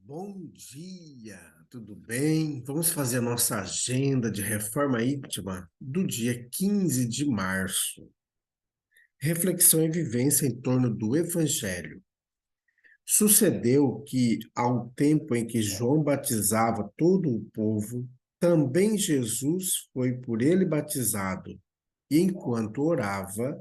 Bom dia, tudo bem? Vamos fazer a nossa agenda de reforma íntima do dia 15 de março. Reflexão e vivência em torno do Evangelho. Sucedeu que, ao tempo em que João batizava todo o povo, também Jesus foi por ele batizado, e enquanto orava,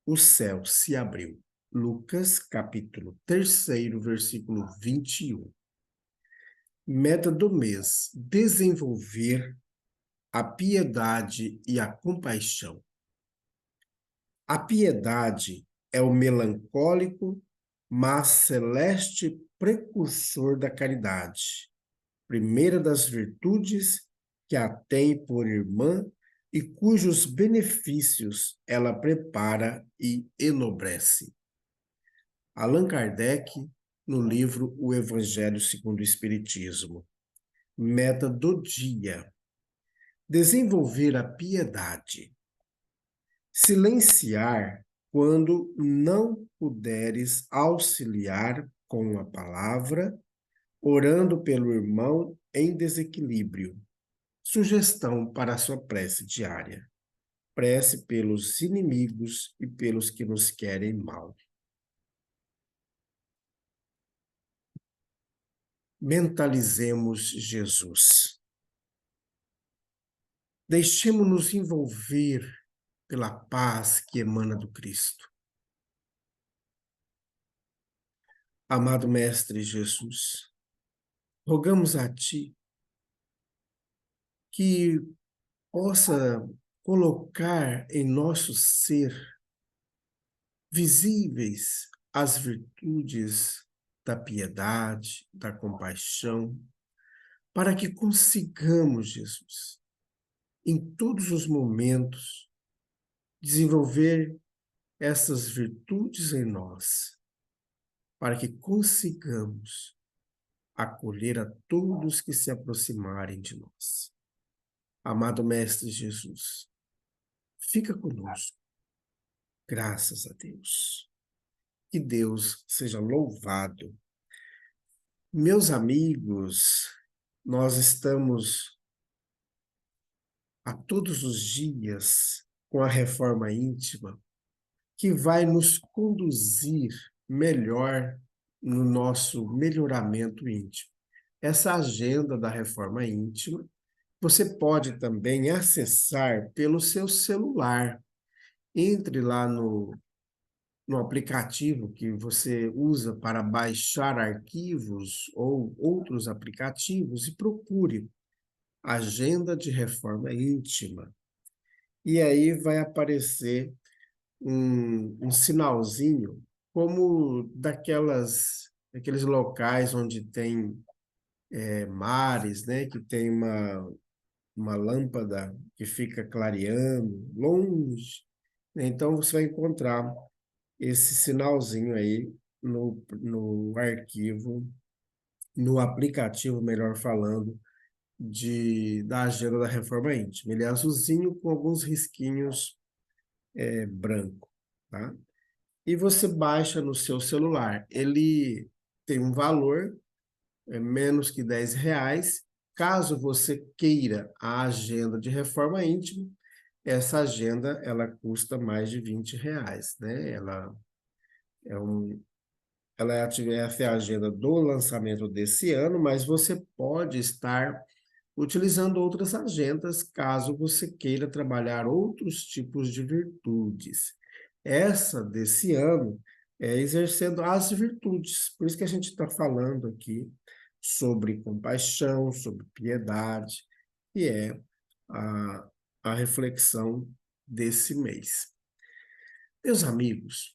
o céu se abriu. Lucas, capítulo 3, versículo 21. Meta do mês: desenvolver a piedade e a compaixão. A piedade é o melancólico, mas celeste precursor da caridade, primeira das virtudes que a tem por irmã e cujos benefícios ela prepara e enobrece. Allan Kardec, no livro O Evangelho segundo o Espiritismo. Meta do dia: desenvolver a piedade. Silenciar quando não puderes auxiliar com a palavra, orando pelo irmão em desequilíbrio. Sugestão para a sua prece diária: prece pelos inimigos e pelos que nos querem mal. Mentalizemos Jesus. Deixemos-nos envolver pela paz que emana do Cristo. Amado Mestre Jesus, rogamos a Ti que possa colocar em nosso ser visíveis as virtudes da piedade, da compaixão, para que consigamos, Jesus, em todos os momentos, desenvolver essas virtudes em nós, para que consigamos acolher a todos que se aproximarem de nós. Amado Mestre Jesus, fica conosco, graças a Deus. Que Deus seja louvado. Meus amigos, nós estamos a todos os dias com a reforma íntima, que vai nos conduzir melhor no nosso melhoramento íntimo. Essa agenda da reforma íntima, você pode também acessar pelo seu celular. Entre lá no aplicativo que você usa para baixar arquivos ou outros aplicativos e procure Agenda de Reforma Íntima. E aí vai aparecer um sinalzinho, como daqueles locais onde tem mares, né, que tem uma lâmpada que fica clareando longe. Então você vai encontrar esse sinalzinho aí no arquivo, no aplicativo, melhor falando, da agenda da reforma íntima. Ele é azulzinho com alguns risquinhos branco, tá? E você baixa no seu celular. Ele tem um valor, menos que R$ 10. Caso você queira a agenda de reforma íntima, essa agenda ela custa mais de R$ 20, né? É um, essa é a agenda do lançamento desse ano, mas você pode estar utilizando outras agendas caso você queira trabalhar outros tipos de virtudes. Essa desse ano é exercendo as virtudes, por isso que a gente está falando aqui sobre compaixão, sobre piedade, que é a, a reflexão desse mês. Meus amigos,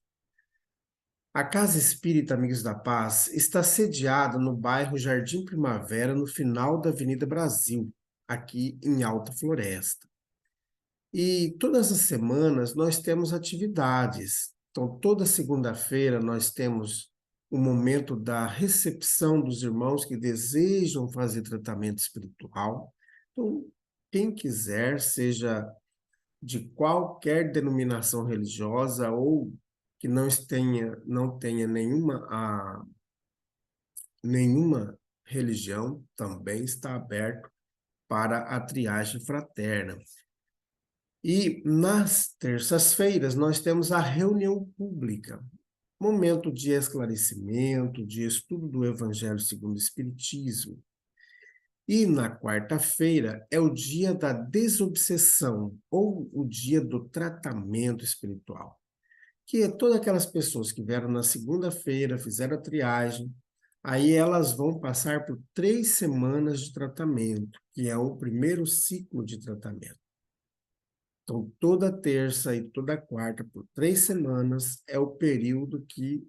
a Casa Espírita Amigos da Paz está sediada no bairro Jardim Primavera, no final da Avenida Brasil, aqui em Alta Floresta. E todas as semanas nós temos atividades. Então, toda segunda-feira nós temos o momento da recepção dos irmãos que desejam fazer tratamento espiritual. Então, quem quiser, seja de qualquer denominação religiosa ou que não tenha nenhuma nenhuma religião também está aberto para a triagem fraterna. E nas terças-feiras nós temos a reunião pública, momento de esclarecimento, de estudo do Evangelho segundo o Espiritismo. E na quarta-feira é o dia da desobsessão, ou o dia do tratamento espiritual, que é todas aquelas pessoas que vieram na segunda-feira, fizeram a triagem, aí elas vão passar por 3 semanas de tratamento, que é o primeiro ciclo de tratamento. Então, toda terça e toda quarta, por 3 semanas, é o período que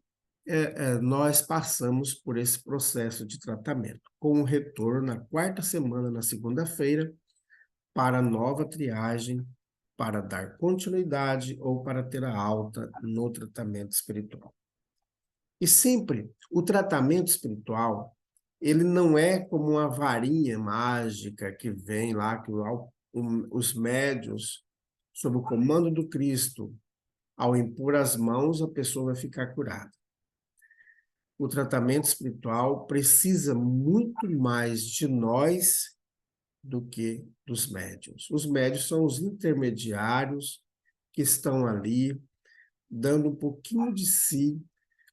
nós passamos por esse processo de tratamento, com o retorno na quarta semana, na segunda-feira, para nova triagem, para dar continuidade ou para ter a alta no tratamento espiritual. E sempre o tratamento espiritual, ele não é como uma varinha mágica que vem lá, que os médiuns, sob o comando do Cristo, ao impor as mãos, a pessoa vai ficar curada. O tratamento espiritual precisa muito mais de nós do que dos médiuns. Os médiuns são os intermediários que estão ali, dando um pouquinho de si,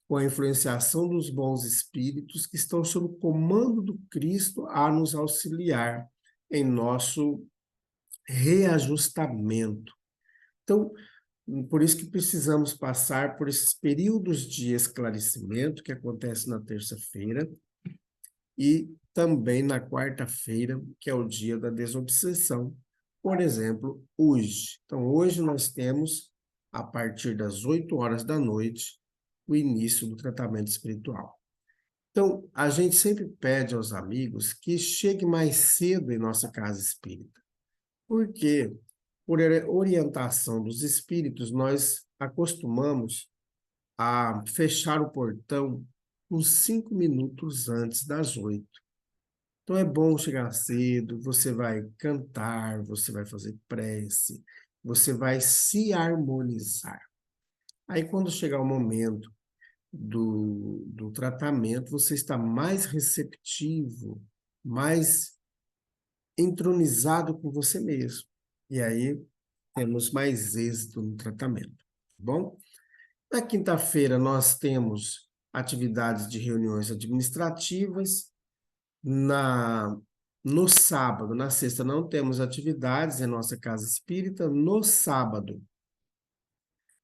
com a influenciação dos bons espíritos que estão sob o comando do Cristo a nos auxiliar em nosso reajustamento. Então, por isso que precisamos passar por esses períodos de esclarecimento que acontece na terça-feira e também na quarta-feira, que é o dia da desobsessão. Por exemplo, hoje. Então, hoje nós temos, a partir das 8 horas da noite, o início do tratamento espiritual. Então, a gente sempre pede aos amigos que chegue mais cedo em nossa casa espírita. Por quê? Por orientação dos espíritos, nós acostumamos a fechar o portão uns 5 minutos antes das 8. Então é bom chegar cedo, você vai cantar, você vai fazer prece, você vai se harmonizar. Aí quando chegar o momento do tratamento, você está mais receptivo, mais entronizado com você mesmo. E aí temos mais êxito no tratamento, tá bom? Na quinta-feira, nós temos atividades de reuniões administrativas. No sábado, na sexta, não temos atividades em nossa casa espírita. No sábado,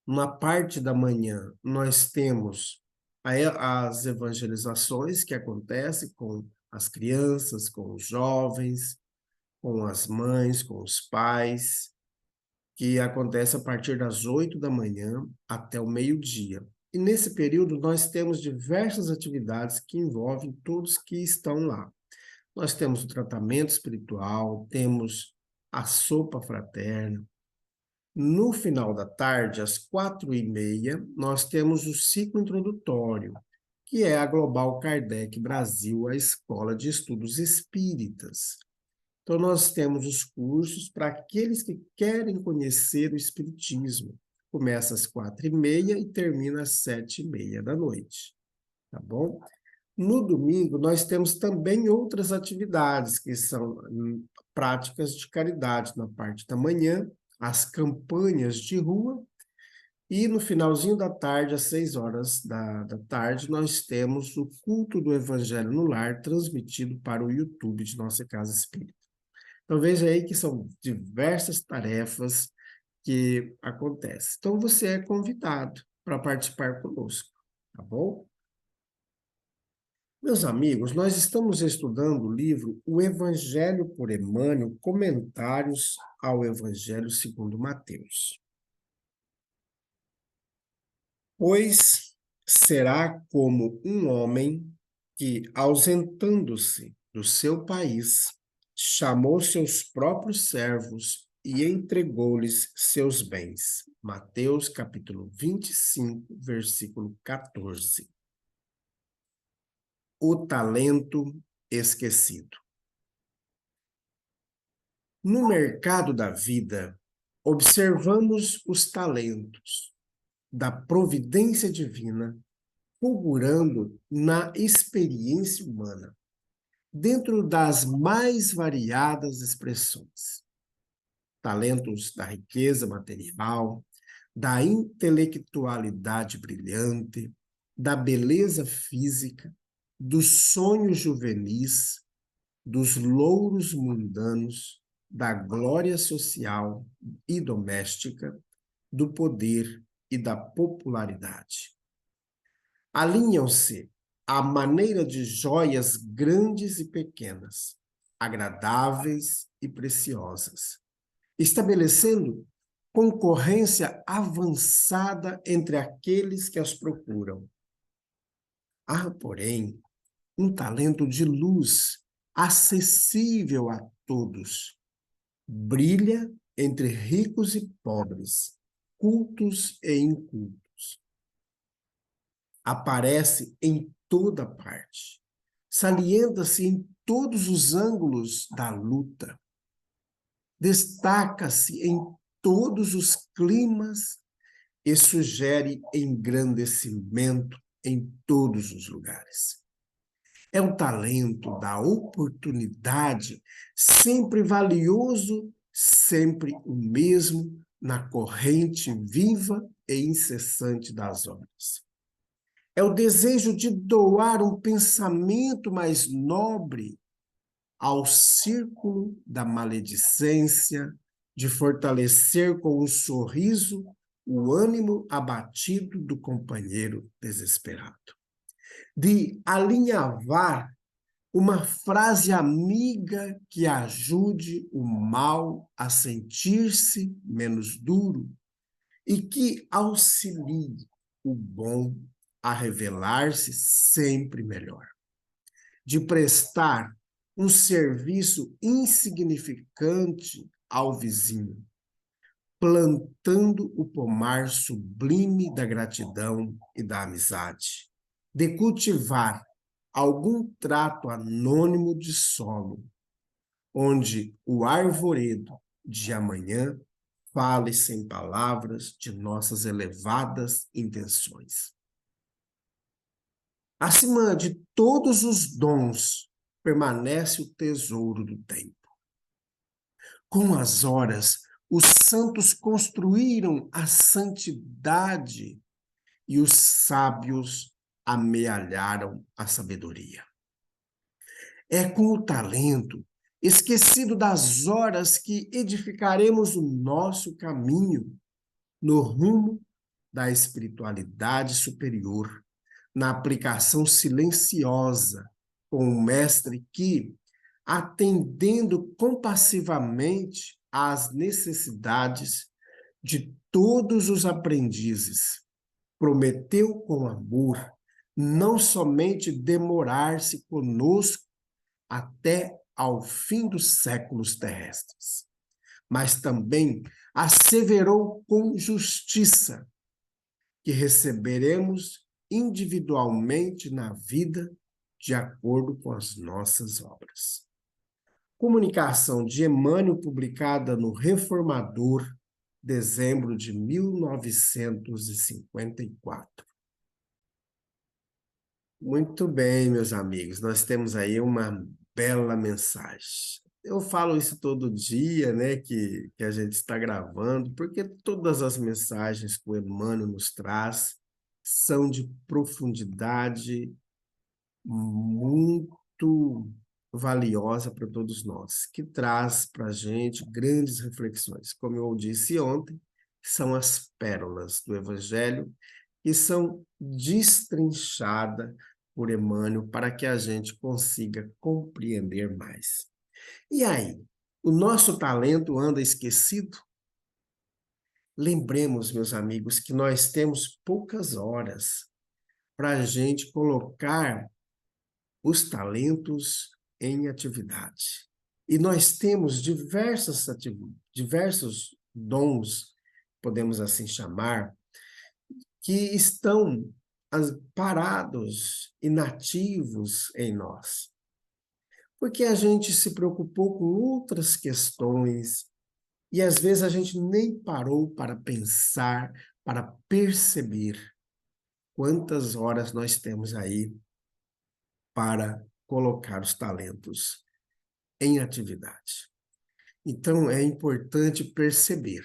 na parte da manhã, nós temos as evangelizações que acontecem com as crianças, com os jovens, com as mães, com os pais, que acontece a partir das 8 da manhã até o meio-dia. E nesse período nós temos diversas atividades que envolvem todos que estão lá. Nós temos o tratamento espiritual, temos a sopa fraterna. No final da tarde, às 4h30, nós temos o ciclo introdutório, que é a Global Kardec Brasil, a Escola de Estudos Espíritas. Então, nós temos os cursos para aqueles que querem conhecer o Espiritismo. Começa às 4h30 e termina às 7h30 da noite, tá bom? No domingo, nós temos também outras atividades, que são práticas de caridade na parte da manhã, as campanhas de rua, e no finalzinho da tarde, às 6 horas da tarde, nós temos o culto do Evangelho no Lar, transmitido para o YouTube de nossa Casa Espírita. Então, veja aí que são diversas tarefas que acontecem. Então, você é convidado para participar conosco, tá bom? Meus amigos, nós estamos estudando o livro O Evangelho por Emmanuel, Comentários ao Evangelho segundo Mateus. Pois será como um homem que, ausentando-se do seu país, chamou seus próprios servos e entregou-lhes seus bens. Mateus capítulo 25, versículo 14. O talento esquecido. No mercado da vida, observamos os talentos da providência divina fulgurando na experiência humana, dentro das mais variadas expressões. Talentos da riqueza material, da intelectualidade brilhante, da beleza física, dos sonhos juvenis, dos louros mundanos, da glória social e doméstica, do poder e da popularidade. Alinham-se à maneira de joias grandes e pequenas, agradáveis e preciosas, estabelecendo concorrência avançada entre aqueles que as procuram. Há, porém, um talento de luz acessível a todos. Brilha entre ricos e pobres, cultos e incultos. Aparece em toda parte. Salienta-se em todos os ângulos da luta. Destaca-se em todos os climas e sugere engrandecimento em todos os lugares. É um talento da oportunidade, sempre valioso, sempre o mesmo, na corrente viva e incessante das horas. É o desejo de doar um pensamento mais nobre ao círculo da maledicência, de fortalecer com um sorriso o ânimo abatido do companheiro desesperado, de alinhavar uma frase amiga que ajude o mal a sentir-se menos duro e que auxilie o bom a revelar-se sempre melhor, de prestar um serviço insignificante ao vizinho, plantando o pomar sublime da gratidão e da amizade, de cultivar algum trato anônimo de solo, onde o arvoredo de amanhã fale sem palavras de nossas elevadas intenções. Acima de todos os dons, permanece o tesouro do tempo. Com as horas, os santos construíram a santidade e os sábios amealharam a sabedoria. É com o talento, esquecido das horas, que edificaremos o nosso caminho no rumo da espiritualidade superior, na aplicação silenciosa com o mestre que, atendendo compassivamente às necessidades de todos os aprendizes, prometeu com amor não somente demorar-se conosco até ao fim dos séculos terrestres, mas também asseverou com justiça que receberemos individualmente na vida de acordo com as nossas obras. Comunicação de Emmanuel, publicada no Reformador, dezembro de 1954. Muito bem, meus amigos, nós temos aí uma bela mensagem. Eu falo isso todo dia, né, que a gente está gravando, porque todas as mensagens que o Emmanuel nos traz são de profundidade muito valiosa para todos nós, que traz para a gente grandes reflexões. Como eu disse ontem, são as pérolas do Evangelho que são destrinchadas por Emmanuel para que a gente consiga compreender mais. E aí, o nosso talento anda esquecido? Lembremos, meus amigos, que nós temos poucas horas para a gente colocar os talentos em atividade. E nós temos diversos dons, podemos assim chamar, que estão parados, inativos em nós. Porque a gente se preocupou com outras questões e às vezes a gente nem parou para pensar, para perceber quantas horas nós temos aí para colocar os talentos em atividade. Então, é importante perceber.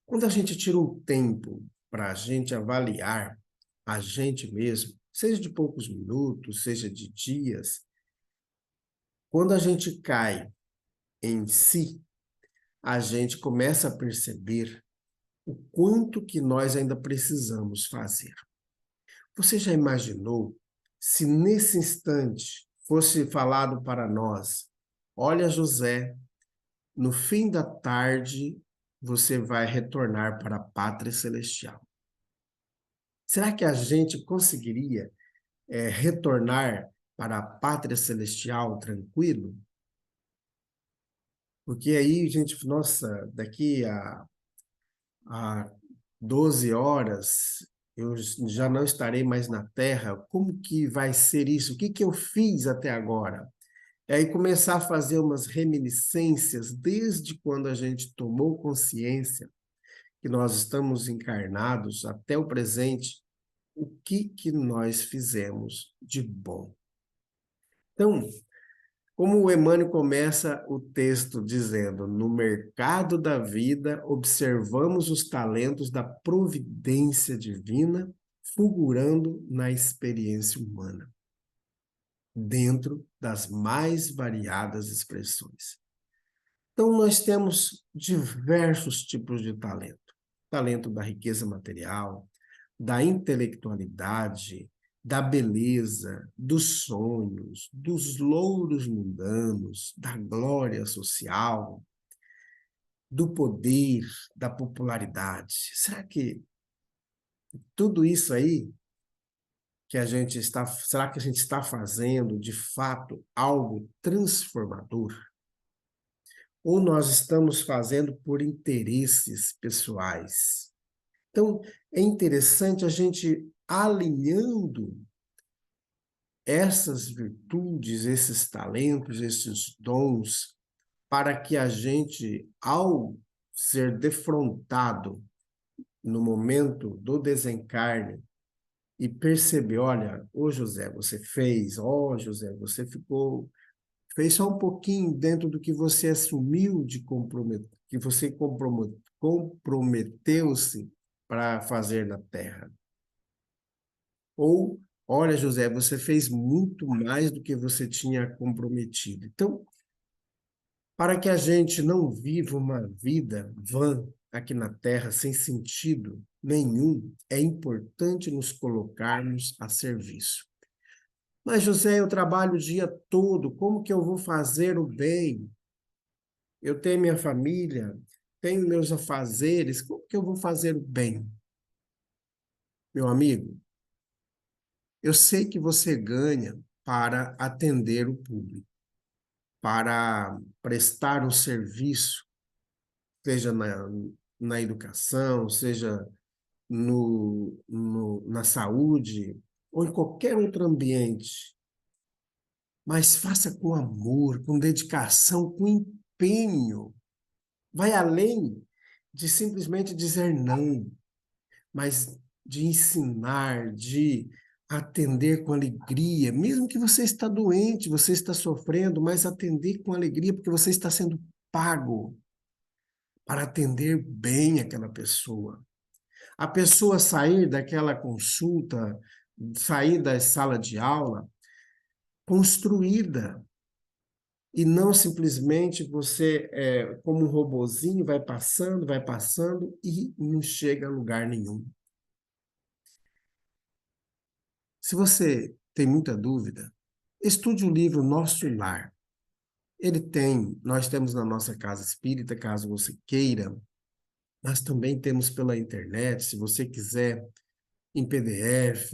Quando a gente tira um tempo para a gente avaliar a gente mesmo, seja de poucos minutos, seja de dias, quando a gente cai em si, a gente começa a perceber o quanto que nós ainda precisamos fazer. Você já imaginou se nesse instante fosse falado para nós: olha, José, no fim da tarde você vai retornar para a pátria celestial. Será que a gente conseguiria retornar para a pátria celestial tranquilo? Porque aí, gente, nossa, daqui a 12 horas eu já não estarei mais na Terra. Como que vai ser isso? O que que eu fiz até agora? E aí começar a fazer umas reminiscências desde quando a gente tomou consciência que nós estamos encarnados até o presente, o que que nós fizemos de bom. Então, como o Emmanuel começa o texto dizendo: no mercado da vida, observamos os talentos da providência divina fulgurando na experiência humana, dentro das mais variadas expressões. Então, nós temos diversos tipos de talento. Talento da riqueza material, da intelectualidade, da beleza, dos sonhos, dos louros mundanos, da glória social, do poder, da popularidade. Será que tudo isso aí será que a gente está fazendo de fato algo transformador? Ou nós estamos fazendo por interesses pessoais? Então, é interessante a gente alinhando essas virtudes, esses talentos, esses dons, para que a gente, ao ser defrontado no momento do desencarne e perceber, olha, ô José, você fez, ó José, você fez só um pouquinho dentro do que você assumiu de comprometer, que você comprometeu-se para fazer na Terra. Ou, olha, José, você fez muito mais do que você tinha comprometido. Então, para que a gente não viva uma vida vã aqui na Terra sem sentido nenhum, é importante nos colocarmos a serviço. Mas, José, eu trabalho o dia todo, como que eu vou fazer o bem? Eu tenho minha família, tenho meus afazeres, como que eu vou fazer o bem? Meu amigo, eu sei que você ganha para atender o público, para prestar um serviço, seja na educação, seja na saúde, ou em qualquer outro ambiente. Mas faça com amor, com dedicação, com empenho. Vai além de simplesmente dizer não, mas de ensinar, de atender com alegria, mesmo que você está doente, você está sofrendo, mas atender com alegria, porque você está sendo pago para atender bem aquela pessoa. A pessoa sair daquela consulta, sair da sala de aula construída, e não simplesmente você, como um robozinho, vai passando e não chega a lugar nenhum. Se você tem muita dúvida, estude o livro Nosso Lar. Nós temos na nossa casa espírita, caso você queira, mas também temos pela internet, se você quiser, em PDF,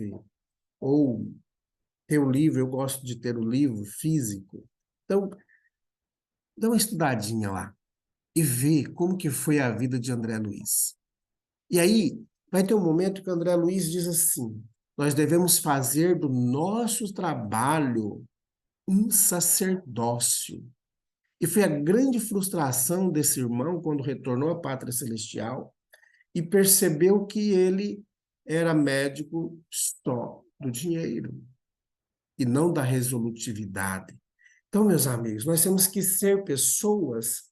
ou ter o livro, eu gosto de ter o livro físico. Então, dá uma estudadinha lá e vê como que foi a vida de André Luiz. E aí, vai ter um momento que o André Luiz diz assim: nós devemos fazer do nosso trabalho um sacerdócio. E foi a grande frustração desse irmão quando retornou à pátria celestial e percebeu que ele era médico só do dinheiro e não da resolutividade. Então, meus amigos, nós temos que ser pessoas,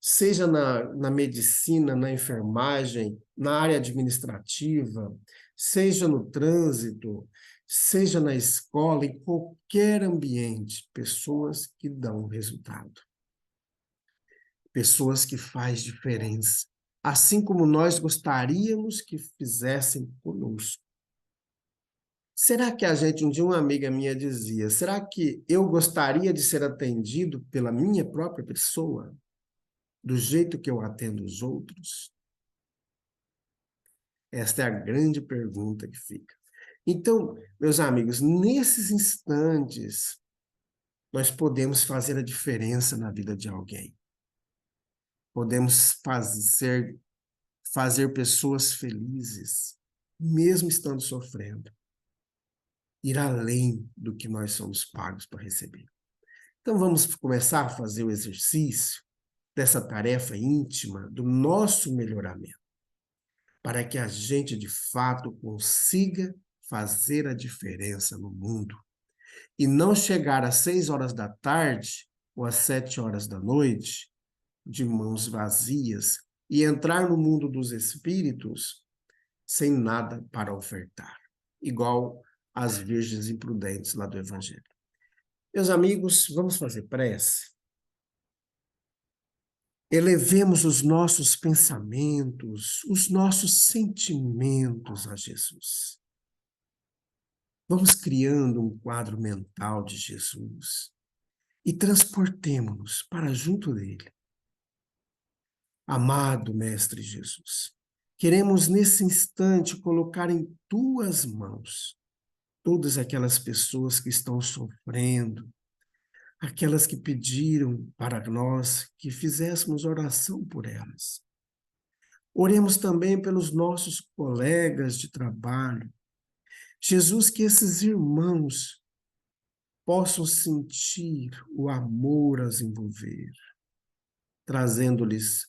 seja na medicina, na enfermagem, na área administrativa, seja no trânsito, seja na escola, em qualquer ambiente, pessoas que dão resultado, pessoas que fazem diferença, assim como nós gostaríamos que fizessem conosco. Será que a gente, um dia uma amiga minha dizia, será que eu gostaria de ser atendido pela minha própria pessoa, do jeito que eu atendo os outros? Esta é a grande pergunta que fica. Então, meus amigos, nesses instantes, nós podemos fazer a diferença na vida de alguém. Podemos fazer pessoas felizes, mesmo estando sofrendo. Ir além do que nós somos pagos para receber. Então vamos começar a fazer o exercício dessa tarefa íntima do nosso melhoramento, para que a gente de fato consiga fazer a diferença no mundo e não chegar às 6 horas da tarde ou às 7 horas da noite de mãos vazias e entrar no mundo dos espíritos sem nada para ofertar, igual as virgens imprudentes lá do Evangelho. Meus amigos, vamos fazer prece? Elevemos os nossos pensamentos, os nossos sentimentos a Jesus. Vamos criando um quadro mental de Jesus e transportemo-nos para junto dele. Amado Mestre Jesus, queremos nesse instante colocar em tuas mãos todas aquelas pessoas que estão sofrendo, aquelas que pediram para nós que fizéssemos oração por elas. Oremos também pelos nossos colegas de trabalho. Jesus, que esses irmãos possam sentir o amor as envolver, trazendo-lhes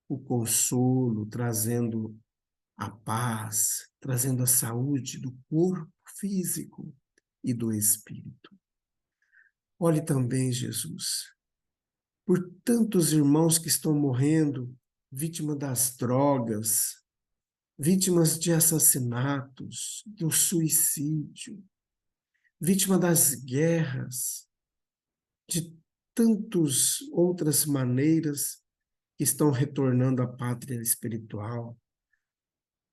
o consolo, trazendo a paz, trazendo a saúde do corpo físico e do espírito. Olhe também, Jesus, por tantos irmãos que estão morrendo, vítimas das drogas, vítimas de assassinatos, do suicídio, vítima das guerras, de tantas outras maneiras que estão retornando à pátria espiritual,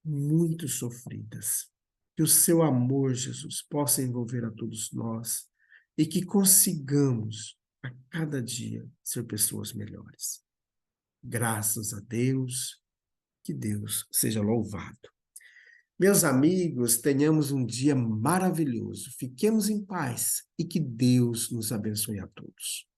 muito sofridas. Que o seu amor, Jesus, possa envolver a todos nós e que consigamos a cada dia ser pessoas melhores. Graças a Deus, que Deus seja louvado. Meus amigos, tenhamos um dia maravilhoso. Fiquemos em paz e que Deus nos abençoe a todos.